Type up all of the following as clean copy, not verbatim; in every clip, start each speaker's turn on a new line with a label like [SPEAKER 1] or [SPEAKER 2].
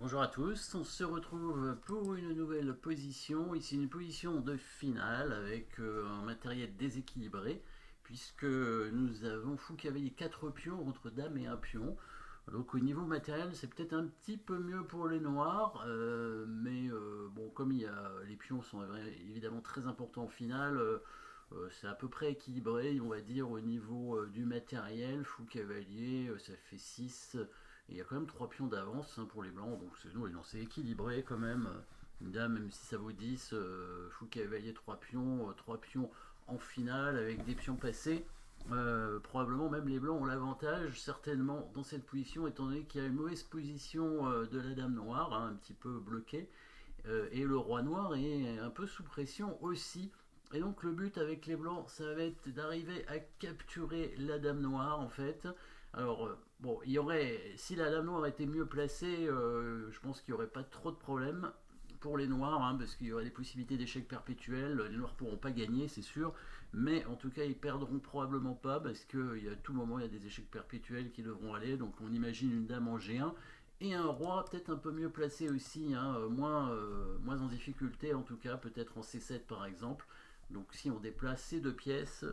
[SPEAKER 1] Bonjour à tous, on se retrouve pour une nouvelle position, ici une position de finale avec un matériel déséquilibré puisque nous avons fou cavalier 4 pions contre dame et un pion. Donc au niveau matériel c'est peut-être un petit peu mieux pour les noirs, mais bon comme les pions sont évidemment très importants au final, c'est à peu près équilibré on va dire au niveau du matériel, fou cavalier ça fait 6. Et il y a quand même 3 pions d'avance pour les blancs, donc c'est équilibré quand même. Une dame, même si ça vaut 10, fou cavalier 3 pions, 3 pions en finale avec des pions passés. Probablement même les blancs ont l'avantage certainement dans cette position étant donné qu'il y a une mauvaise position de la dame noire, un petit peu bloquée, et le roi noir est un peu sous pression aussi. Et donc le but avec les blancs, ça va être d'arriver à capturer la dame noire en fait. Alors bon, si la dame noire était mieux placée, je pense qu'il n'y aurait pas trop de problèmes pour les noirs, parce qu'il y aurait des possibilités d'échec perpétuel. Les noirs pourront pas gagner, c'est sûr, mais en tout cas ils perdront probablement pas parce qu'à tout moment il y a des échecs perpétuels qui devront aller. Donc on imagine une dame en G1 et un roi peut-être un peu mieux placé aussi, moins en difficulté en tout cas, peut-être en C7 par exemple. Donc si on déplace ces deux pièces,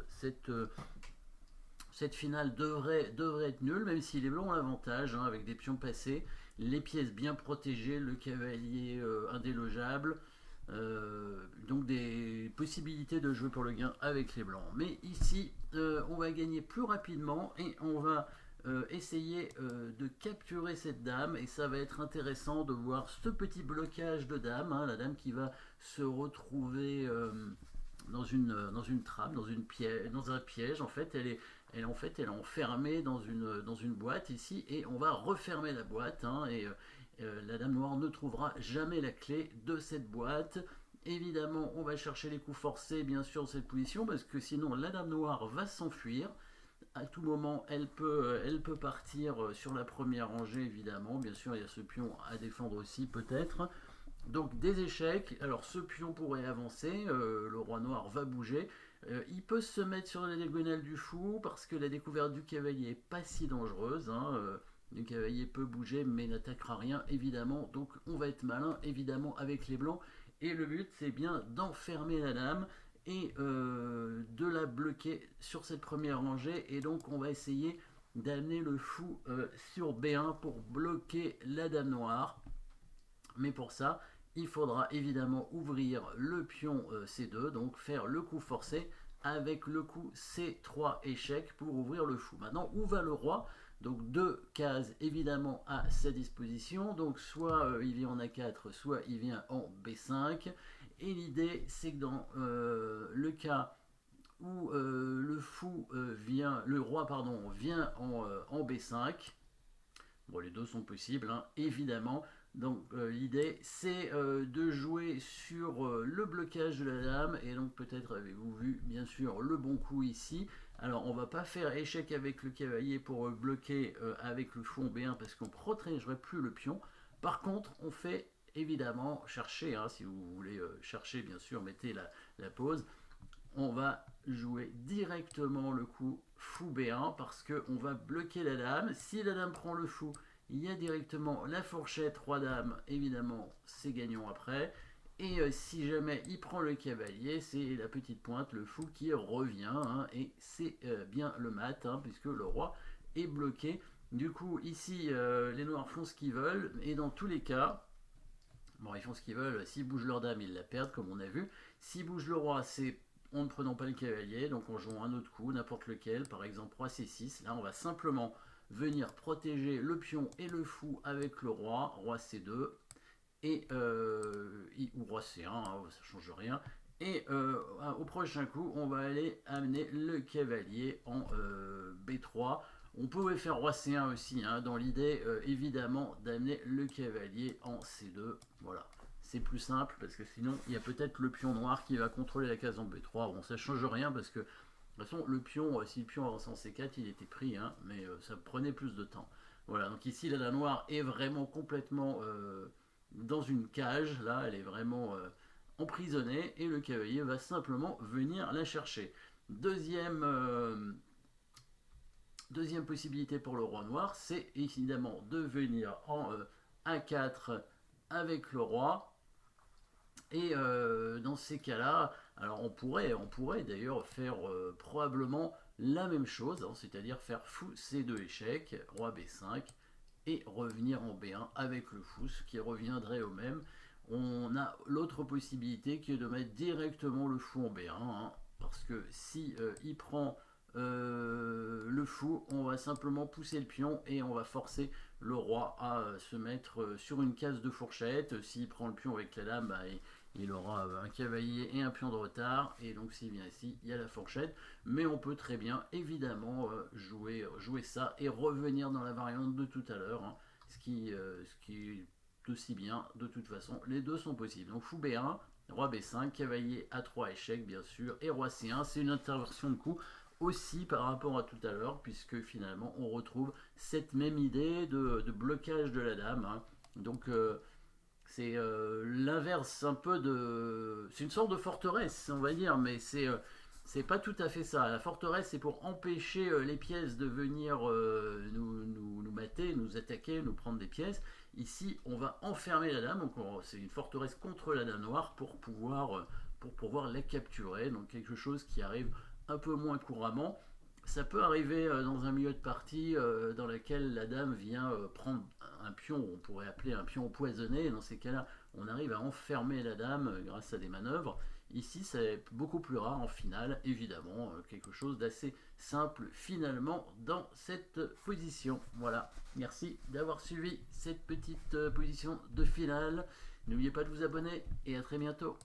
[SPEAKER 1] cette finale devrait être nulle, même si les blancs ont l'avantage, avec des pions passés, les pièces bien protégées, le cavalier indélogeable, donc des possibilités de jouer pour le gain avec les blancs. Mais ici, on va gagner plus rapidement et on va essayer de capturer cette dame, et ça va être intéressant de voir ce petit blocage de dame, la dame qui va se retrouver dans une trappe, dans un piège. En fait, elle est enfermée dans une boîte ici, et on va refermer la boîte, et la dame noire ne trouvera jamais la clé de cette boîte. Évidemment, on va chercher les coups forcés, bien sûr, dans cette position, parce que sinon, la dame noire va s'enfuir. À tout moment, elle peut partir sur la première rangée, évidemment. Bien sûr, il y a ce pion à défendre aussi, peut-être. Donc des échecs, alors ce pion pourrait avancer, le roi noir va bouger, il peut se mettre sur la diagonale du fou parce que la découverte du cavalier est pas si dangereuse, le cavalier peut bouger mais n'attaquera rien évidemment, donc on va être malin évidemment avec les blancs, et le but c'est bien d'enfermer la dame et de la bloquer sur cette première rangée, et donc on va essayer d'amener le fou sur B1 pour bloquer la dame noire. Mais pour ça, il faudra évidemment ouvrir le pion C2, donc faire le coup forcé avec le coup C3 échec pour ouvrir le fou. Maintenant, où va le roi? Donc deux cases évidemment à sa disposition, donc soit il vient en A4, soit il vient en B5, et l'idée c'est que dans le cas où le roi vient en B5, bon, les deux sont possibles, évidemment. Donc l'idée c'est de jouer sur le blocage de la dame, et donc peut-être avez-vous vu bien sûr le bon coup ici. Alors on va pas faire échec avec le cavalier pour bloquer avec le fou en B1 parce qu'on protégerait plus le pion. Par contre on fait évidemment chercher, si vous voulez chercher bien sûr mettez la pause, on va jouer directement le coup fou B1 parce qu'on va bloquer la dame. Si la dame prend le fou, il y a directement la fourchette roi dame, évidemment c'est gagnant après. Et si jamais il prend le cavalier, c'est la petite pointe, le fou qui revient, et c'est bien le mat, puisque le roi est bloqué. Du coup ici les noirs font ce qu'ils veulent, et dans tous les cas, bon, ils font ce qu'ils veulent. S'ils bougent leur dame, ils la perdent, comme on a vu. S'ils bougent le roi, c'est en ne prenant pas le cavalier, donc en jouant un autre coup, n'importe lequel, par exemple roi C6. Là, on va simplement venir protéger le pion et le fou avec le roi C2, ou roi C1, ça change rien. Et au prochain coup, on va aller amener le cavalier en B3. On pouvait faire roi C1 aussi, dans l'idée évidemment d'amener le cavalier en C2. Voilà, c'est plus simple parce que sinon il y a peut-être le pion noir qui va contrôler la case en B3. Bon, ça change rien parce que de toute façon le pion, si le pion avance en C4, il était pris, mais ça prenait plus de temps. Voilà, donc ici la noire est vraiment complètement dans une cage, là elle est vraiment emprisonnée, et le cavalier va simplement venir la chercher. Deuxième possibilité pour le roi noir, c'est évidemment de venir en A4 avec le roi. Et dans ces cas-là, alors on pourrait d'ailleurs faire probablement la même chose, hein, c'est-à-dire faire fou C2 échec, roi B5, et revenir en B1 avec le fou, ce qui reviendrait au même. On a l'autre possibilité qui est de mettre directement le fou en B1, hein, parce que si il prend le fou, on va simplement pousser le pion et on va forcer le roi à se mettre sur une case de fourchette. S'il prend le pion avec la dame, bah, il aura un cavalier et un pion de retard, et donc s'il vient ici, il y a la fourchette. Mais on peut très bien, évidemment, jouer ça et revenir dans la variante de tout à l'heure, hein, ce qui est aussi bien, de toute façon, les deux sont possibles. Donc fou B1, roi B5, cavalier A3 échec, bien sûr, et roi C1, c'est une interversion de coup aussi par rapport à tout à l'heure, puisque finalement on retrouve cette même idée de blocage de la dame, hein. Donc c'est l'inverse un peu de... C'est une sorte de forteresse, on va dire, mais c'est pas tout à fait ça. La forteresse, c'est pour empêcher les pièces de venir nous mater, nous attaquer, nous prendre des pièces. Ici, on va enfermer la dame, donc c'est une forteresse contre la dame noire pour pouvoir la capturer. Donc quelque chose qui arrive un peu moins couramment. Ça peut arriver dans un milieu de partie dans lequel la dame vient prendre un pion, on pourrait appeler un pion empoisonné. Dans ces cas-là, on arrive à enfermer la dame grâce à des manœuvres. Ici, c'est beaucoup plus rare en finale, évidemment, quelque chose d'assez simple finalement dans cette position. Voilà, merci d'avoir suivi cette petite position de finale. N'oubliez pas de vous abonner et à très bientôt.